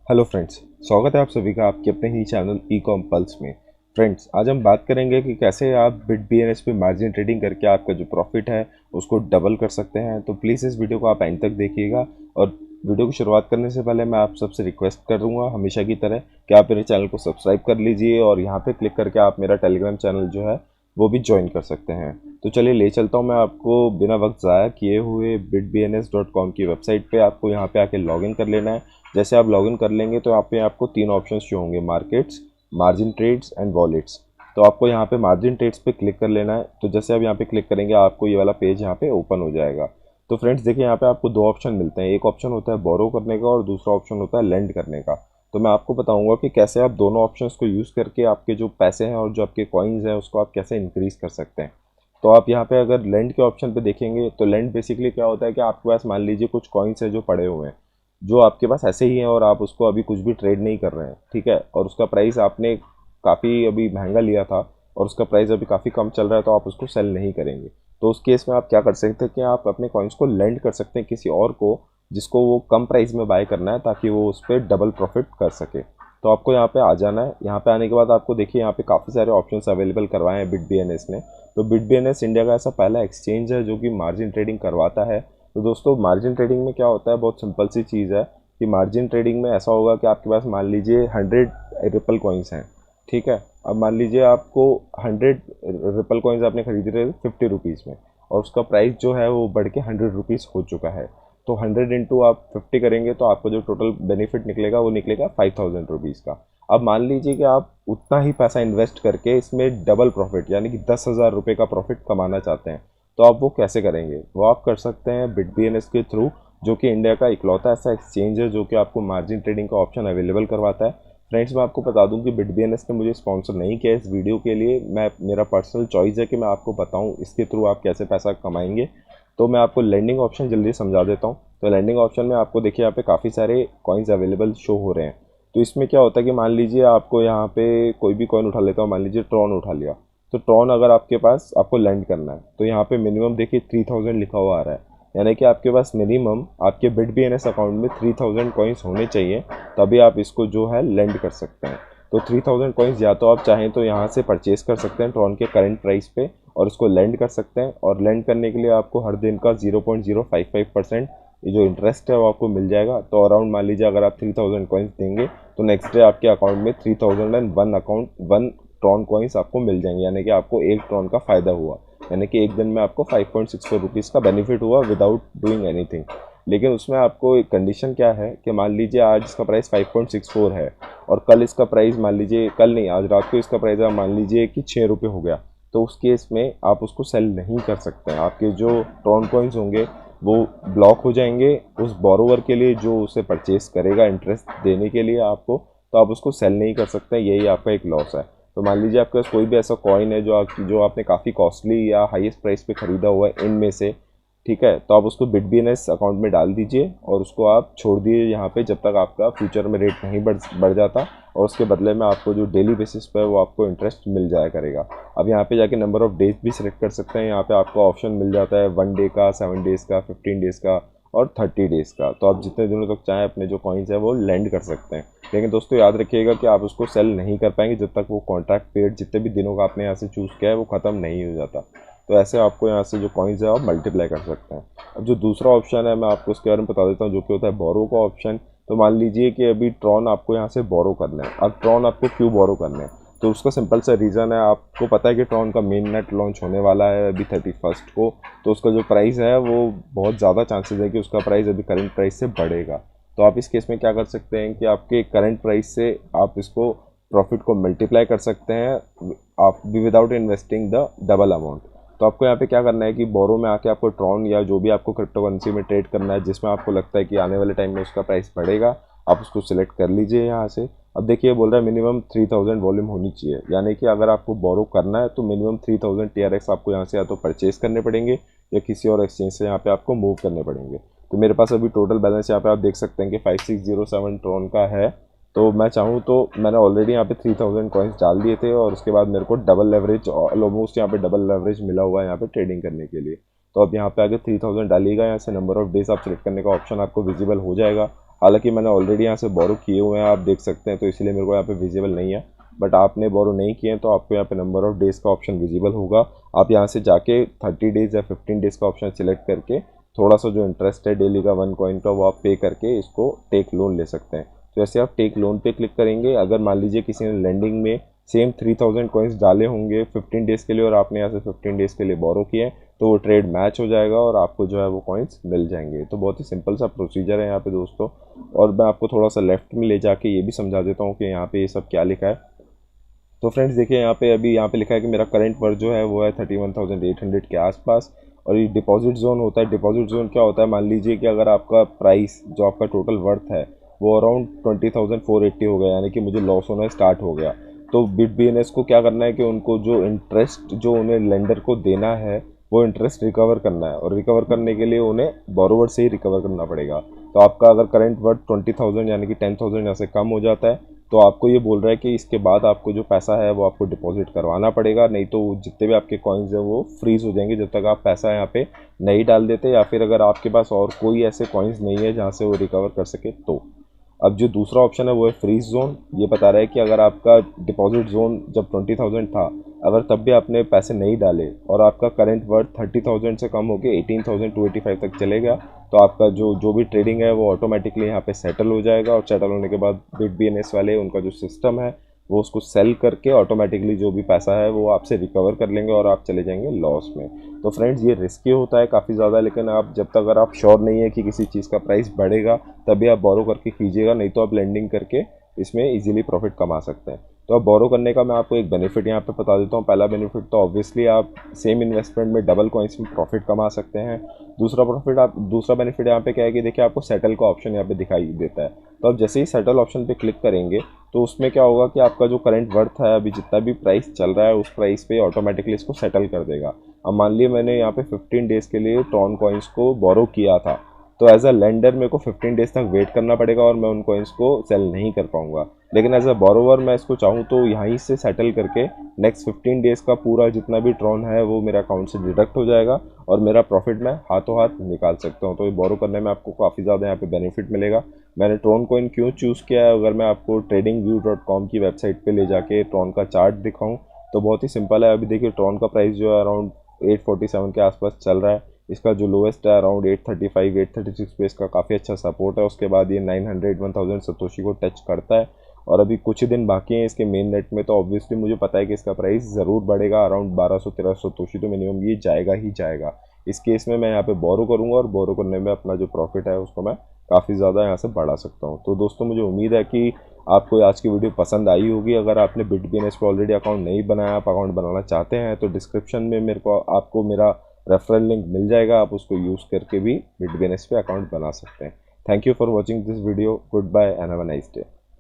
Hello friends, स्वागत है आप सभी का आपके अपने ही चैनल ई कॉम पल्स में। फ्रेंड्स, आज हम बात करेंगे कि कैसे आप बिट बीएनएस पे मार्जिन ट्रेडिंग करके आपका जो प्रॉफिट है उसको डबल कर सकते हैं। तो प्लीज़ इस वीडियो को आप एंड तक देखिएगा। और वीडियो की शुरुआत करने से पहले मैं आप सबसे रिक्वेस्ट करूंगा हमेशा की तरह कि आप मेरे चैनल को सब्सक्राइब कर लीजिए और यहाँ पे क्लिक करके आप मेरा टेलीग्राम चैनल जो है वो भी ज्वाइन कर सकते हैं। तो चलिए ले चलता हूँ मैं आपको बिना वक्त ज़ाया किए हुए bitbns.com की वेबसाइट पे। आपको यहाँ पे आके लॉगिन कर लेना है। जैसे आप लॉगिन कर लेंगे तो यहाँ पे आपको तीन ऑप्शंस शो होंगे, markets, margin trades and wallets. तो आपको यहाँ पे मार्जिन ट्रेड्स पे क्लिक कर लेना है। तो जैसे आप यहाँ पे क्लिक करेंगे आपको ये वाला पेज यहाँ पे ओपन हो जाएगा। तो फ्रेंड्स देखिए, यहाँ पे आपको दो ऑप्शन मिलते हैं। एक ऑप्शन होता है बोरो करने का और दूसरा ऑप्शन होता है लेंड करने का। तो मैं आपको बताऊंगा कि कैसे आप दोनों ऑप्शंस को यूज़ करके आपके जो पैसे हैं और जो आपके कॉइन्स हैं उसको आप कैसे इंक्रीज कर सकते हैं। तो आप यहाँ पे अगर लेंड के ऑप्शन पे देखेंगे तो लेंड बेसिकली क्या होता है कि आपके पास मान लीजिए कुछ कॉइन्स है जो पड़े हुए हैं, जो आपके पास ऐसे ही हैं और आप उसको अभी कुछ भी ट्रेड नहीं कर रहे हैं, ठीक है, और उसका प्राइस आपने काफ़ी अभी महंगा लिया था और उसका प्राइस अभी काफ़ी कम चल रहा है, तो आप उसको सेल नहीं करेंगे। तो उस केस में आप क्या कर सकते हैं कि आप अपने कॉइन्स को लेंड कर सकते हैं किसी और को, जिसको वो कम प्राइस में बाय करना है ताकि वो उस पर डबल प्रॉफिट कर सके। तो आपको यहाँ पे आ जाना है। यहाँ पे आने के बाद आपको देखिए यहाँ पे काफ़ी सारे ऑप्शंस अवेलेबल करवाए हैं बिट बीएनएस ने। तो बिट बीएनएस इंडिया का ऐसा पहला एक्सचेंज है जो कि मार्जिन ट्रेडिंग करवाता है। तो दोस्तों, मार्जिन ट्रेडिंग में क्या होता है, बहुत सिंपल सी चीज़ है कि मार्जिन ट्रेडिंग में ऐसा होगा कि आपके पास मान लीजिए 100 रिपल कॉइन्स हैं, ठीक है। अब मान लीजिए आपको 100 रिपल कॉइन्स आपने खरीद रहे 50 रुपीज़ में और उसका प्राइस जो है वो बढ़ के 100 रुपीज़ हो चुका है। तो 100 इंटू आप 50 करेंगे तो आपको जो टोटल बेनिफिट निकलेगा वो निकलेगा 5000 रुपीज़ का। अब मान लीजिए कि आप उतना ही पैसा इन्वेस्ट करके इसमें डबल प्रॉफिट यानी कि 10,000 रुपये का प्रॉफिट कमाना चाहते हैं। तो आप वो कैसे करेंगे, वो आप कर सकते हैं बिट बीएनएस के थ्रू, जो कि इंडिया का इकलौता ऐसा एक्सचेंज है जो कि आपको मार्जिन ट्रेडिंग का ऑप्शन अवेलेबल करवाता है। फ्रेंड्स, मैं आपको बता दूं कि बिट बीएनएस ने मुझे स्पॉन्सर नहीं किया इस वीडियो के लिए। मेरा पर्सनल चॉइस है कि मैं आपको बताऊं इसके थ्रू आप कैसे पैसा कमाएंगे। तो मैं आपको लैंडिंग ऑप्शन जल्दी समझा देता हूँ। तो लैंडिंग ऑप्शन में आपको देखिए यहाँ पे काफ़ी सारे कॉइन्स अवेलेबल शो हो रहे हैं। तो इसमें क्या होता है कि मान लीजिए आपको यहाँ पे कोई भी कॉइन उठा लेता हूँ, मान लीजिए ट्रॉन उठा लिया। तो ट्रॉन अगर आपके पास आपको लैंड करना है तो यहाँ पे मिनिमम देखिए 3000 लिखा हुआ आ रहा है, यानी कि आपके पास मिनिमम आपके बिट बीएनएस अकाउंट में 3000 कॉइन्स होने चाहिए, तभी आप इसको जो है लैंड कर सकते हैं। तो 3000 कॉइन्स या तो आप चाहें तो यहाँ से परचेज कर सकते हैं ट्रॉन के करंट प्राइस पे और उसको लैंड कर सकते हैं। और लैंड करने के लिए आपको हर दिन का 0.055% ये जो इंटरेस्ट है वो आपको मिल जाएगा। तो अराउंड मान लीजिए अगर आप 3000 कॉइन्स देंगे तो नेक्स्ट डे आपके अकाउंट में 3001 अकाउंट 1 ट्रॉन कॉइन्स आपको मिल जाएंगे, यानी कि आपको एक ट्रॉन का फ़ायदा हुआ, यानी कि एक दिन में आपको 5.64 रुपीज़ का बेनिफिट हुआ विदाउट डूइंग एनीथिंग। लेकिन उसमें आपको एक कंडीशन क्या है कि मान लीजिए आज इसका प्राइस 5.64 है और कल इसका प्राइस मान लीजिए, कल नहीं आज रात को इसका प्राइस मान लीजिए कि 6 रुपये हो गया, तो उस केस में आप उसको सेल नहीं कर सकते हैं। आपके जो ट्रॉन कॉइन्स होंगे वो ब्लॉक हो जाएंगे उस बोरोवर के लिए जो उसे परचेस करेगा इंटरेस्ट देने के लिए आपको, तो आप उसको सेल नहीं कर सकते। यही आपका एक लॉस है। तो मान लीजिए आपके पास कोई भी ऐसा कॉइन है जो आपने काफ़ी कॉस्टली या हाईएस्ट प्राइस पे ख़रीदा हुआ है इनमें से, ठीक है, तो आप उसको बिट बीएनएस अकाउंट में डाल दीजिए और उसको आप छोड़ दीजिए यहाँ पे जब तक आपका फ्यूचर में रेट नहीं बढ़ जाता, और उसके बदले में आपको जो डेली बेसिस पर वो आपको इंटरेस्ट मिल जाया करेगा। अब यहाँ पे जाके नंबर ऑफ डेज भी सिलेक्ट कर सकते हैं। यहाँ पे आपको ऑप्शन मिल जाता है 1 डे का, 7 डेज़ का, 15 डेज़ का और 30 डेज़ का। तो आप जितने दिनों तक चाहें अपने जो कॉइन्स है वो लैंड कर सकते हैं। लेकिन दोस्तों याद रखिएगा कि आप उसको सेल नहीं कर पाएंगे जब तक वो कॉन्ट्रैक्ट पीरियड जितने भी दिनों का आपने यहाँ से चूज़ किया है वो ख़त्म नहीं हो जाता। तो ऐसे आपको यहाँ से जो कॉइन्स है आप मल्टीप्लाई कर सकते हैं। अब जो दूसरा ऑप्शन है मैं आपको उसके बारे में बता देता हूँ, जो कि होता है बोरो का ऑप्शन। तो मान लीजिए कि अभी ट्रॉन आपको यहाँ से बोरो करना है। अब ट्रॉन आपको क्यों बोरो करना है, तो उसका सिंपल सा रीज़न है, आपको पता है कि ट्रॉन का मेन नेट लॉन्च होने वाला है अभी 31 को। तो उसका जो प्राइस है वो बहुत ज़्यादा चांसेस है कि उसका प्राइस अभी करंट प्राइस से बढ़ेगा। तो आप इस केस में क्या कर सकते हैं कि आपके करंट प्राइस से आप इसको प्रॉफिट को मल्टीप्लाई कर सकते हैं आप without investing the double amount. तो आपको यहाँ पे क्या करना है कि बोरो में आके आपको ट्रॉन या जो भी आपको क्रिप्टो करेंसी में ट्रेड करना है जिसमें आपको लगता है कि आने वाले टाइम में उसका प्राइस बढ़ेगा, आप उसको सिलेक्ट कर लीजिए यहाँ से। अब देखिए बोल रहा है मिनिमम 3000 वॉल्यूम होनी चाहिए, यानी कि अगर आपको बोरो करना है तो मिनिमम 3000 TRX आपको यहाँ से या तो परचेज करने पड़ेंगे या किसी और एक्सचेंज से यहाँ पे आपको मूव करने पड़ेंगे। तो मेरे पास अभी टोटल बैलेंस यहाँ पे आप देख सकते हैं कि 5607 ट्रॉन का है। तो मैं चाहूँ तो मैंने ऑलरेडी यहाँ पे 3000 कॉइन्स डाल दिए थे और उसके बाद मेरे को डबल लेवरेज ऑलमोस्ट यहाँ पे डबल लेवरेज मिला हुआ है यहाँ पे ट्रेडिंग करने के लिए। तो अब यहाँ पे आगे 3000 डालिएगा, यहाँ से नंबर ऑफ डेज आप सेलेक्ट करने का ऑप्शन आपको विजिबल हो जाएगा। हालांकि मैंने ऑलरेडी यहाँ से बोरो किए हुए हैं, आप देख सकते हैं, तो इसलिए मेरे को यहाँ पे विजिबल नहीं है। बट आपने बोरो नहीं किए हैं तो आपको यहाँ पे नंबर ऑफ डेज़ का ऑप्शन विजिबल होगा। आप यहाँ से जाके 30 डेज़ या 15 डेज़ का ऑप्शन सिलेक्ट करके थोड़ा सा जो इंटरेस्ट है डेली का 1 कॉइन का, वो आप पे करके इसको टेक लोन ले सकते हैं। तो ऐसे आप टेक लोन पे क्लिक करेंगे। अगर मान लीजिए किसी ने लैंडिंग में सेम 3000 कॉइन्स डाले होंगे 15 डेज़ के लिए और आपने यहाँ से 15 डेज़ के लिए बोरो किए, तो वो ट्रेड मैच हो जाएगा और आपको जो है वो कॉइन्स मिल जाएंगे। तो बहुत ही सिंपल सा प्रोसीजर है यहाँ पे दोस्तों। और मैं आपको थोड़ा सा लेफ्ट में ले जाके ये भी समझा देता हूँ कि यहाँ पे ये सब क्या लिखा है। तो फ्रेंड्स देखिए, यहाँ पे अभी यहाँ पे लिखा है कि मेरा करंट वर्थ जो है वो है 31,800 के आसपास। और ये डिपॉजिट जोन होता है। डिपॉजिट जोन क्या होता है, मान लीजिए कि अगर आपका प्राइस जो आपका टोटल वर्थ है वो अराउंड 20,480 हो गया, यानी कि मुझे लॉस होना स्टार्ट हो गया, तो BitBNS को क्या करना है कि उनको जो इंटरेस्ट जो उन्हें लेंडर को देना है वो इंटरेस्ट रिकवर करना है। और रिकवर करने के लिए उन्हें बोरोवर से ही रिकवर करना पड़ेगा। तो आपका अगर करंट वर्थ 20,000 यानी कि 10,000 यहाँ से कम हो जाता है, तो आपको ये बोल रहा है कि इसके बाद आपको जो पैसा है वो आपको डिपॉजिट करवाना पड़ेगा, नहीं तो जितने भी आपके कॉइन्स हैं वो फ्रीज़ हो जाएंगे जब तक आप पैसा यहाँ पे नहीं डाल देते, या फिर अगर आपके पास और कोई ऐसे कॉइन्स नहीं है जहाँ से वो रिकवर कर सके तो। अब जो दूसरा ऑप्शन है वो है फ्रीज जोन। ये बता रहा है कि अगर आपका डिपॉजिट जोन जब 20,000 था, अगर तब भी आपने पैसे नहीं डाले और आपका करंट वर्थ 30,000 से कम होकर 18,285 तक चले गया, तो आपका जो भी ट्रेडिंग है वो ऑटोमेटिकली यहाँ पे सेटल हो जाएगा। और सेटल होने के बाद BitBNS वाले उनका जो सिस्टम है वो उसको सेल करके ऑटोमेटिकली जो भी पैसा है वो आपसे रिकवर कर लेंगे और आप चले जाएंगे लॉस में। तो फ्रेंड्स ये रिस्की होता है काफ़ी ज़्यादा, लेकिन आप जब तक अगर आप श्योर नहीं है कि किसी चीज़ का प्राइस बढ़ेगा तभी आप बोरो करके कीजिएगा, नहीं तो आप लेंडिंग करके इसमें इजीली प्रॉफिट कमा सकते हैं। तो अब बोरो करने का मैं आपको एक बेनिफिट यहाँ पे बता देता हूँ। पहला बेनिफिट तो ऑब्वियसली आप सेम इन्वेस्टमेंट में डबल कॉइन्स में प्रॉफिट कमा सकते हैं। दूसरा बेनिफिट यहाँ पे क्या है कि देखिए आपको सेटल का ऑप्शन यहाँ पे दिखाई देता है। तो आप जैसे ही सेटल ऑप्शन पे क्लिक करेंगे तो उसमें क्या होगा कि आपका जो करंट वर्थ है अभी जितना भी प्राइस चल रहा है उस प्राइस पे ऑटोमेटिकली इसको सेटल कर देगा। अब मान लिया मैंने यहाँ पे 15 डेज़ के लिए ट्रॉन कॉइन्स को बोरो किया था, तो एज अ लेंडर मेरे को 15 डेज़ तक वेट करना पड़ेगा और मैं उन कॉइन्स को सेल नहीं कर पाऊंगा। लेकिन एज अ बोरोवर मैं इसको चाहूँ तो यहीं से सेटल करके नेक्स्ट 15 डेज़ का पूरा जितना भी ट्रॉन है वो मेरे अकाउंट से डिडक्ट हो जाएगा और मेरा प्रॉफिट मैं हाथों हाथ निकाल सकता हूँ। तो ये बोरो करने में आपको काफ़ी ज़्यादा यहाँ पे बेनिफिट मिलेगा। मैंने ट्रॉन कॉइन क्यों चूज़ किया है, अगर मैं आपको tradingview.com की वेबसाइट पे ले जाके ट्रॉन का चार्ट दिखाऊँ तो बहुत ही सिंपल है। अभी देखिए ट्रॉन का प्राइस जो है अराउंड 847 के आसपास चल रहा है। इसका जो लोएस्ट है अराउंड 835 836 पे इसका काफ़ी अच्छा सपोर्ट है। उसके बाद ये 900 1000 सतोशी को टच करता है और अभी कुछ ही दिन बाकी हैं इसके मेन नेट में, तो ऑब्वियसली मुझे पता है कि इसका प्राइस ज़रूर बढ़ेगा। अराउंड 1200-1300 सतोशी तो मिनिमम ये जाएगा ही जाएगा। इस केस में मैं यहाँ पे बोरो करूँगा और बोरो करने में अपना जो प्रॉफिट है उसको मैं काफ़ी ज़्यादा यहाँ से बढ़ा सकता हूँ। तो दोस्तों मुझे उम्मीद है कि आपको आज की वीडियो पसंद आई होगी। अगर आपने BitBNS पे ऑलरेडी अकाउंट नहीं बनाया, आप अकाउंट बनाना चाहते हैं, तो डिस्क्रिप्शन में आपको मेरा रेफरल लिंक मिल जाएगा, आप उसको यूज़ करके भी BitBNS पे अकाउंट बना सकते हैं। Thank you for watching this video. Good bye and have a nice day.